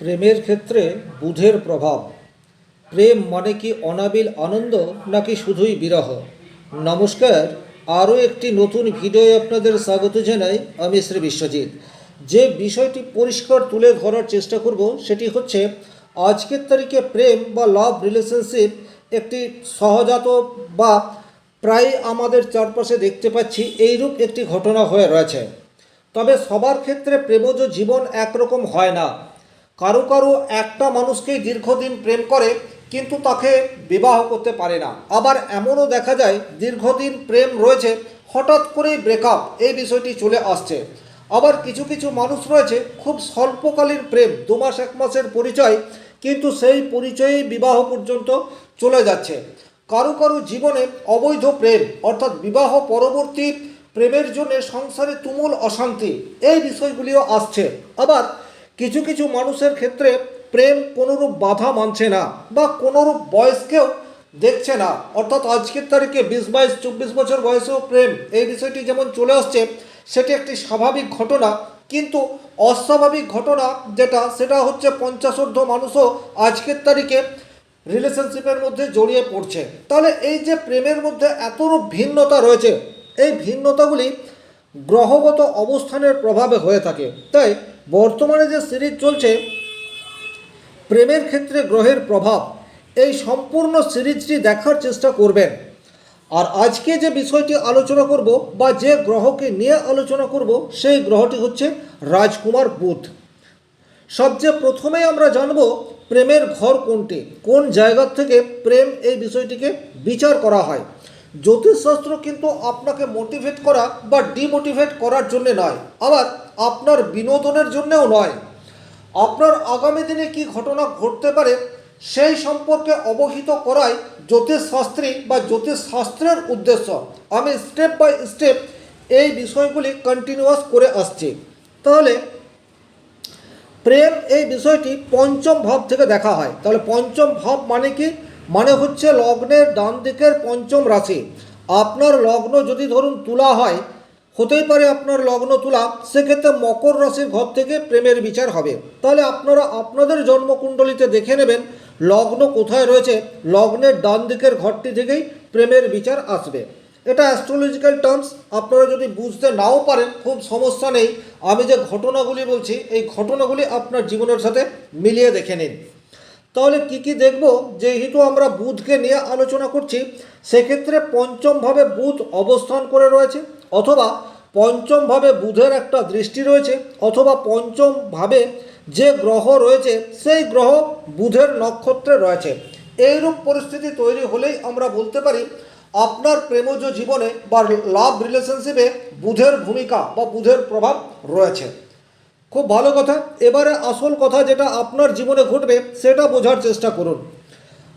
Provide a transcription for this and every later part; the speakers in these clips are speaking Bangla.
প্রেমের ক্ষেত্রে বুধের প্রভাব। প্রেম মানে কি অনাবিল আনন্দ নাকি শুধুই বিরহ? নমস্কার, আরও একটি নতুন ভিডিওয়ে আপনাদের স্বাগত জানাই। আমি শ্রী বিশ্বজিৎ। যে বিষয়টি পরিষ্কার তুলে ধরার চেষ্টা করব সেটি হচ্ছে আজকের তারিখে প্রেম বা লাভ রিলেশনশিপ একটি সহজাত বা প্রায় আমাদের চারপাশে দেখতে পাচ্ছি এইরূপ একটি ঘটনা হয়ে রয়েছে। তবে সবার ক্ষেত্রে প্রেমজ জীবন একরকম হয় না। কারো কারো একটা মানুষকেই দীর্ঘদিন প্রেম করে কিন্তু তাকে বিবাহ করতে পারে না। আবার এমনও দেখা যায় দীর্ঘদিন প্রেম রয়েছে, হঠাৎ করেই ব্রেকআপ এই বিষয়টি চলে আসছে। আবার কিছু কিছু মানুষ রয়েছে খুব স্বল্পকালীন প্রেম, 2 মাস 1 মাসের পরিচয়, কিন্তু সেই পরিচয়েই বিবাহ পর্যন্ত চলে যাচ্ছে। কারো কারো জীবনে অবৈধ প্রেম অর্থাৎ বিবাহ পরবর্তী প্রেমের জন্য সংসারে তুমুল অশান্তি, এই বিষয়গুলিও আসছে। আবার কিছু কিছু মানুষের ক্ষেত্রে প্রেম কোনোরূপ বাধা মানছে না বা কোনোরূপ বয়সকেও দেখছে না, অর্থাৎ আজকের তারিখে 20, 22, 24 বছর বয়সেও প্রেম এই বিষয়টি যেমন চলে আসছে, সেটি একটি স্বাভাবিক ঘটনা। কিন্তু অস্বাভাবিক ঘটনা সেটা হচ্ছে 50 ঊর্ধ্ব মানুষও আজকের তারিখে রিলেশনশিপের মধ্যে জড়িয়ে পড়ছে। তাহলে এই যে প্রেমের মধ্যে এতরূপ ভিন্নতা রয়েছে, এই ভিন্নতাগুলি গ্রহগত অবস্থানের প্রভাবে হয়ে থাকে। তাই বর্তমানে যে সিরিজ চলছে প্রেমের ক্ষেত্রে গ্রহের প্রভাব, এই সম্পূর্ণ সিরিজটি দেখার চেষ্টা করবেন। আর আজকে যে বিষয়টি আলোচনা করব বা যে গ্রহকে নিয়ে আলোচনা করব সেই গ্রহটি হচ্ছে রাজকুমার বুধ। সবচেয়ে প্রথমেই আমরা জানব প্রেমের ঘর কোনটি, কোন জায়গা থেকে প্রেম এই বিষয়টিকে বিচার করা হয়। জ্যোতিষশাস্ত্র কিন্তু আপনাকে মোটিভেট করা বা ডিমোটিভেট করার জন্য নয়, আবার আপনার বিনোদনের জন্যও নয়। আপনার আগামী দিনে কি ঘটনা ঘটতে পারে সেই সম্পর্কে অবহিত করাই জ্যোতিষশাস্ত্রী বা জ্যোতিষশাস্ত্রের উদ্দেশ্য। আমি স্টেপ বাই স্টেপ এই বিষয়গুলি কন্টিনিউয়াস করে আসছি। তাহলে প্রেম এই বিষয়টি পঞ্চম ভাব থেকে দেখা হয়। তাহলে পঞ্চম ভাব মানে কি? মানে হচ্ছে লগ্নের ডান দিকের পঞ্চম রাশি। আপনার লগ্ন যদি ধরুন তুলা হয়, হতেই পারে আপনার লগ্ন তুলা, সেক্ষেত্রে মকর রাশির ঘর থেকে প্রেমের বিচার হবে। তাহলে আপনারা আপনাদের জন্মকুণ্ডলিতে দেখে নেবেন লগ্ন কোথায় রয়েছে, লগ্নের ডান দিকের ঘরটি থেকেই প্রেমের বিচার আসবে। এটা অ্যাস্ট্রোলজিক্যাল টার্মস, আপনারা যদি বুঝতে নাও পারেন খুব সমস্যা নেই। আমি যে ঘটনাগুলি বলছি এই ঘটনাগুলি আপনার জীবনের সাথে মিলিয়ে দেখে নিন। তাহলে কি কি দেখব? যেহেতু আমরা বুধকে নিয়ে আলোচনা করছি, সেক্ষেত্রে পঞ্চমভাবে বুধ অবস্থান করে রয়েছে, অথবা পঞ্চমভাবে বুধের একটা দৃষ্টি রয়েছে, অথবা পঞ্চমভাবে যে গ্রহ রয়েছে সেই গ্রহ বুধের নক্ষত্রে রয়েছে। এইরূপ পরিস্থিতি তৈরি হলেই আমরা বলতে পারি আপনার প্রেমজ জীবনে বা লাভ রিলেশনশিপে বুধের ভূমিকা বা বুধের প্রভাব রয়েছে। খুব ভালো কথা। এবারে আসল কথা যেটা আপনার জীবনে ঘটবে সেটা বোঝার চেষ্টা করুন।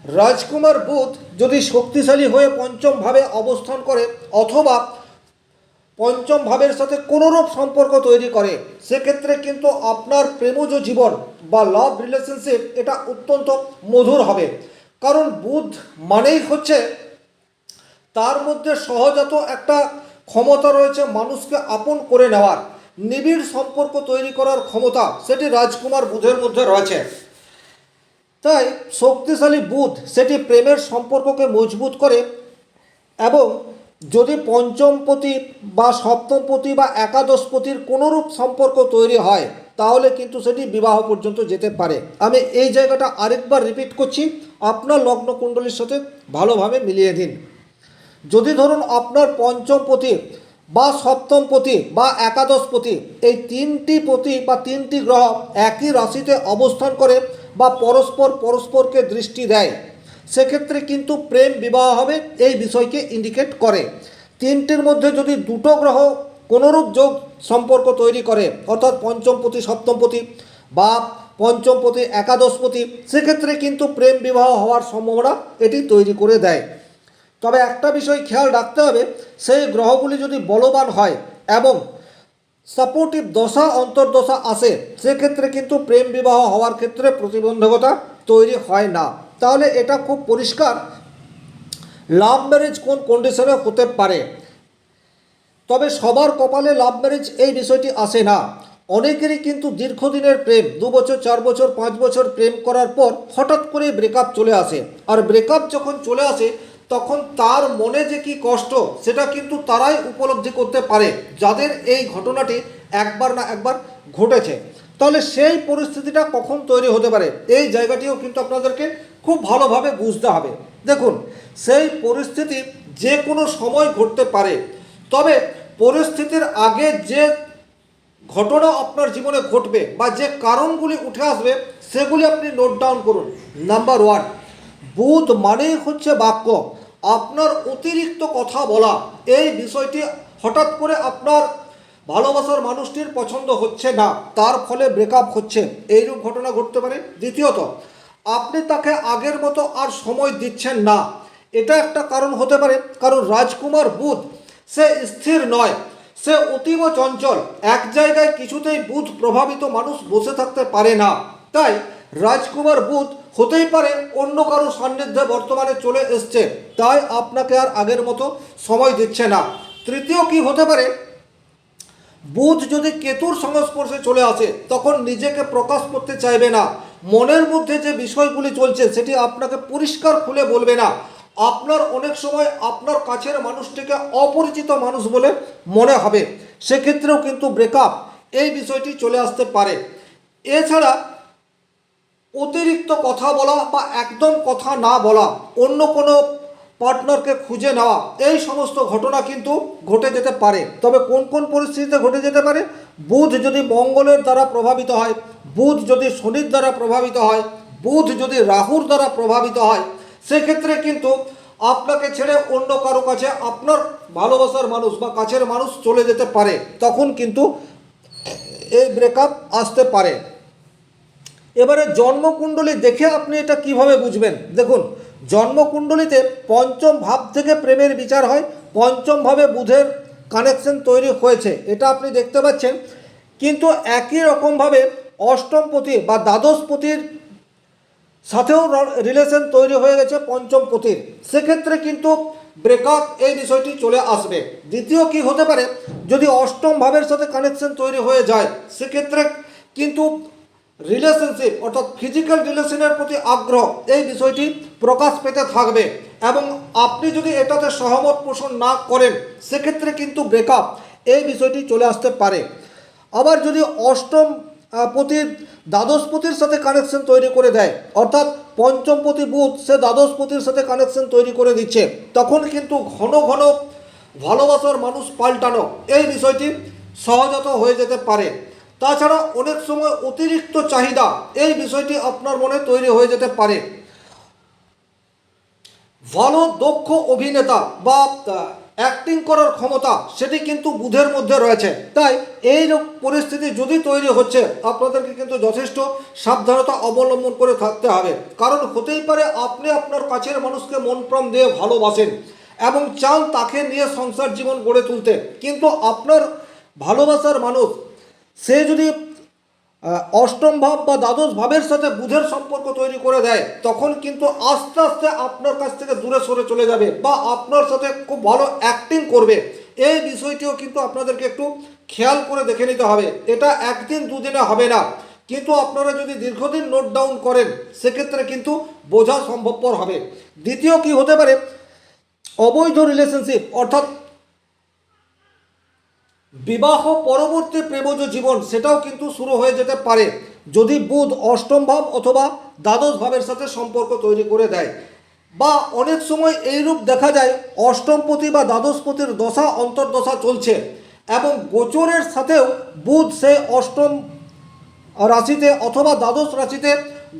রাজকুমার বুধ যদি শক্তিশালী হয়ে পঞ্চম ভাবে অবস্থান করে অথবা পঞ্চম ভাবের সাথে কোনোরূপ সম্পর্ক তৈরি করে, সেক্ষেত্রে কিন্তু আপনার প্রেমজ জীবন বা লাভ রিলেশনশিপ এটা অত্যন্ত মধুর হবে। কারণ বুধ মানেই হচ্ছে তার মধ্যে সহজাত একটা ক্ষমতা রয়েছে মানুষকে আপন করে নেওয়ার, নিবিড় সম্পর্ক তৈরি করার ক্ষমতা, সেটি রাজকুমার বুধের মধ্যে রয়েছে। তাই শক্তিশালী বুধ সেটি প্রেমের সম্পর্ককে মজবুত করে, এবং যদি পঞ্চমপতি বা সপ্তমপতি বা একাদশপতির কোনোরূপ সম্পর্ক তৈরি হয় তাহলে কিন্তু সেটি বিবাহ পর্যন্ত যেতে পারে। আমি এই জায়গাটা আরেকবার রিপিট করছি, আপনার লগ্ন কুণ্ডলীর সাথে ভালোভাবে মিলিয়ে দিন। যদি ধরুন আপনার পঞ্চমপতি বা সপ্তমপতি বা একাদশপতি এই তিনটি পতি বা তিনটি গ্রহ একই রাশিতে অবস্থান করে বা পরস্পরকে দৃষ্টি দেয়, সেক্ষেত্রে কিন্তু প্রেম বিবাহ হবে এই বিষয়কে ইন্ডিকেট করে। তিনটির মধ্যে যদি দুটো গ্রহ কোনোরূপ যোগ সম্পর্ক তৈরি করে, অর্থাৎ পঞ্চমপতি সপ্তমপতি বা পঞ্চমপতি একাদশপতি, সেক্ষেত্রে কিন্তু প্রেম বিবাহ হওয়ার সম্ভাবনা এটি তৈরি করে দেয়। তবে একটা বিষয় খেয়াল রাখতে হবে, সেই গ্রহগুলি যদি বলবান হয় এবং সাপোর্টিভ দশা অন্তর্দশা আসে, সেক্ষেত্রে কিন্তু প্রেম বিবাহ হওয়ার ক্ষেত্রে প্রতিবন্ধকতা তৈরি হয় না। তাহলে এটা খুব পরিষ্কার লাভ ম্যারেজ কোন কন্ডিশনে হতে পারে। তবে সবার কপালে লাভ ম্যারেজ এই বিষয়টি আসে না। অনেকেরই কিন্তু দীর্ঘদিনের প্রেম 2 বছর 4 বছর 5 বছর প্রেম করার পর হঠাৎ করে ব্রেকআপ চলে আসে। আর ব্রেকআপ যখন চলে আসে তখন তার মনে যে কি কষ্ট সেটা কিন্তু তারাই উপলব্ধি করতে পারে যাদের এই ঘটনাটি একবার না একবার ঘটেছে। তাহলে সেই পরিস্থিতিটা কখন তৈরি হতে পারে এই জায়গাটিও কিন্তু আপনাদেরকে খুব ভালোভাবে বুঝতে হবে। দেখুন, সেই পরিস্থিতি যে কোনো সময় ঘটতে পারে, তবে পরিস্থিতির আগে যে ঘটনা আপনার জীবনে ঘটবে বা যে কারণগুলি উঠে আসবে সেগুলি আপনি নোট ডাউন করুন। নাম্বার 1, বুধ মানেই হচ্ছে বাক্য। আপনার অতিরিক্ত কথা বলা, এই বিষয়টি হঠাৎ করে আপনার ভালোবাসার মানুষটির পছন্দ হচ্ছে না, তার ফলে ব্রেকআপ হচ্ছে, এইরূপ ঘটনা ঘটতে পারে। দ্বিতীয়ত, আপনি তাকে আগের মতো আর সময় দিচ্ছেন না, এটা একটা কারণ হতে পারে। কারণ রাজকুমার বুধ সে স্থির নয়, সে অতীব চঞ্চল, এক জায়গায় কিছুতেই বুধ প্রভাবিত মানুষ বসে থাকতে পারে না। তাই রাজকুমার বুধ হতেই পারে অন্য কারো সান্নিধ্যে বর্তমানে চলে এসছে, তাই আপনাকে আর আগের মতো সময় দিচ্ছে না। তৃতীয় কি হতে পারে, বুধ যদি কেতুর সংস্পর্শে চলে আসে তখন নিজেকে প্রকাশ করতে চাইবে না, মনের মধ্যে যে বিষয়গুলি চলছে সেটি আপনাকে পরিষ্কার খুলে বলবে না। আপনার অনেক সময় আপনার কাছের মানুষটিকে অপরিচিত মানুষ বলে মনে হবে, সেক্ষেত্রেও কিন্তু ব্রেকআপ এই বিষয়টি চলে আসতে পারে। এছাড়া অতিরিক্ত কথা বলা বা একদম কথা না বলা, অন্য কোনো পার্টনারকে খুঁজে নেওয়া, এই সমস্ত ঘটনা কিন্তু ঘটে যেতে পারে। তবে কোন কোন পরিস্থিতিতে ঘটে যেতে পারে, বুধ যদি মঙ্গলের দ্বারা প্রভাবিত হয়, বুধ যদি শনির দ্বারা প্রভাবিত হয়, বুধ যদি রাহুর দ্বারা প্রভাবিত হয়, সেক্ষেত্রে কিন্তু আপনাকে ছেড়ে অন্য কারো কাছে আপনার ভালোবাসার মানুষ বা কাছের মানুষ চলে যেতে পারে, তখন কিন্তু এই ব্রেকআপ আসতে পারে। এবারে জন্মকুণ্ডলী দেখে আপনি এটা কিভাবে বুঝবেন, দেখুন জন্মকুণ্ডলীতে পঞ্চম ভাব থেকে প্রেমের বিচার হয়, পঞ্চম ভাবে বুধের কানেকশন তৈরি হয়েছে, এটা আপনি দেখতে পাচ্ছেন। কিন্তু একই রকমভাবে অষ্টমপতি বা দ্বাদশপতির সাথেও রিলেশন তৈরি হয়ে গেছে পঞ্চম পতির, সেক্ষেত্রে কিন্তু ব্রেকআপ এই বিষয়টি চলে আসবে। দ্বিতীয় কি হতে পারে, যদি অষ্টম ভাবের সাথে কানেকশন তৈরি হয়ে যায় সেক্ষেত্রে কিন্তু রিলেশনশিপ অর্থাৎ ফিজিক্যাল রিলেশনের প্রতি আগ্রহ এই বিষয়টি প্রকাশ পেতে থাকবে, এবং আপনি যদি এটাতে সহমত পোষণ না করেন সেক্ষেত্রে কিন্তু ব্রেকআপ এই বিষয়টি চলে আসতে পারে। আবার যদি অষ্টম পতির দ্বাদশপতির সাথে কানেকশন তৈরি করে দেয়, অর্থাৎ পঞ্চমপতি বুধ সে দ্বাদশপতির সাথে কানেকশন তৈরি করে দিচ্ছে, তখন কিন্তু ঘন ঘন ভালোবাসার মানুষ পাল্টানো এই বিষয়টি সহজাত হয়ে যেতে পারে। তাছাড়া অনেক সময় অতিরিক্ত চাহিদা এই বিষয়টি আপনার মনে তৈরি হয়ে যেতে পারে। ভালো দক্ষ অভিনেতা বা অ্যাক্টিং করার ক্ষমতা সেটি কিন্তু বুধের মধ্যে রয়েছে, তাই এই পরিস্থিতি যদি তৈরি হচ্ছে আপনাদেরকে কিন্তু যথেষ্ট সাবধানতা অবলম্বন করে থাকতে হবে। কারণ হতেই পারে আপনি আপনার কাছের মানুষকে মন প্রাণ দিয়ে ভালোবাসেন এবং চান তাকে নিয়ে সংসার জীবন গড়ে তুলতে, কিন্তু আপনার ভালোবাসার মানুষ সে যদি অষ্টম ভাব বা দ্বাদশ ভাবের সাথে বুধের সম্পর্ক তৈরি করে দেয়, তখন কিন্তু আস্তে আস্তে আপনার কাছ থেকে দূরে সরে চলে যাবে বা আপনার সাথে খুব ভালো অ্যাক্টিং করবে। এই বিষয়টিও কিন্তু আপনাদেরকে একটু খেয়াল করে দেখে নিতে হবে। এটা একদিন দুদিনে হবে না, কিন্তু আপনারা যদি দীর্ঘদিন নোট ডাউন করেন সেক্ষেত্রে কিন্তু বোঝা সম্ভবপর হবে। দ্বিতীয় কি হতে পারে, অবৈধ রিলেশনশিপ অর্থাৎ বিবাহ পরবর্তী প্রেমজ জীবন সেটাও কিন্তু শুরু হয়ে যেতে পারে যদি বুধ অষ্টম ভাব অথবা দ্বাদশ ভাবের সাথে সম্পর্ক তৈরি করে দেয়। বা অনেক সময় এইরূপ দেখা যায় অষ্টমপতি বা দ্বাদশপতির দশা অন্তর্দশা চলছে এবং গোচরের সাথেও বুধ সে অষ্টম রাশিতে অথবা দ্বাদশ রাশিতে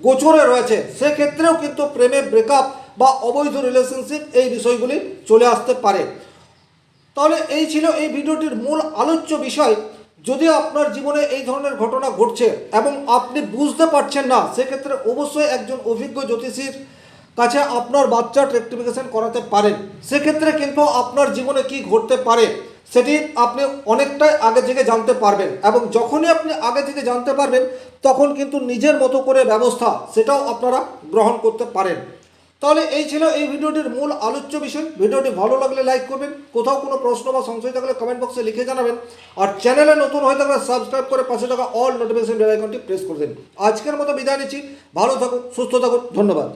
গোচরে রয়েছে, সেক্ষেত্রেও কিন্তু প্রেমে ব্রেকআপ বা অবৈধ রিলেশনশিপ এই বিষয়গুলি চলে আসতে পারে। তাহলে এই ছিল এই ভিডিওটির মূল আলোচ্য বিষয়। যদি আপনার জীবনে এই ধরনের ঘটনা ঘটছে এবং আপনি বুঝতে পারছেন না, সেক্ষেত্রে অবশ্যই একজন অভিজ্ঞ জ্যোতিষীর কাছে আপনার বাচ্চার রেকটিফিকেশন করাতে পারেন। সেক্ষেত্রে কিন্তু আপনার জীবনে কি ঘটতে পারে সেটি আপনি অনেকটাই আগে থেকে জানতে পারবেন, এবং যখনই আপনি আগে থেকে জানতে পারবেন তখন কিন্তু নিজের মতো করে ব্যবস্থা সেটাও আপনারা গ্রহণ করতে পারেন। তাহলে এই ছিল এই ভিডিওটির মূল আলোচ্য বিষয়। ভিডিওটি ভালো লাগলে লাইক করবেন, কোথাও কোনো প্রশ্ন বা সংশয় থাকলে কমেন্ট বক্সে লিখে জানাবেন, আর চ্যানেলে নতুন হয়ে থাকলে সাবস্ক্রাইব করে পাশে থাকা অল নোটিফিকেশন বেল আইকনটি প্রেস করে দিন। আজকের মতো বিদায় নিচ্ছি, ভালো থাকুন, সুস্থ থাকুন, ধন্যবাদ।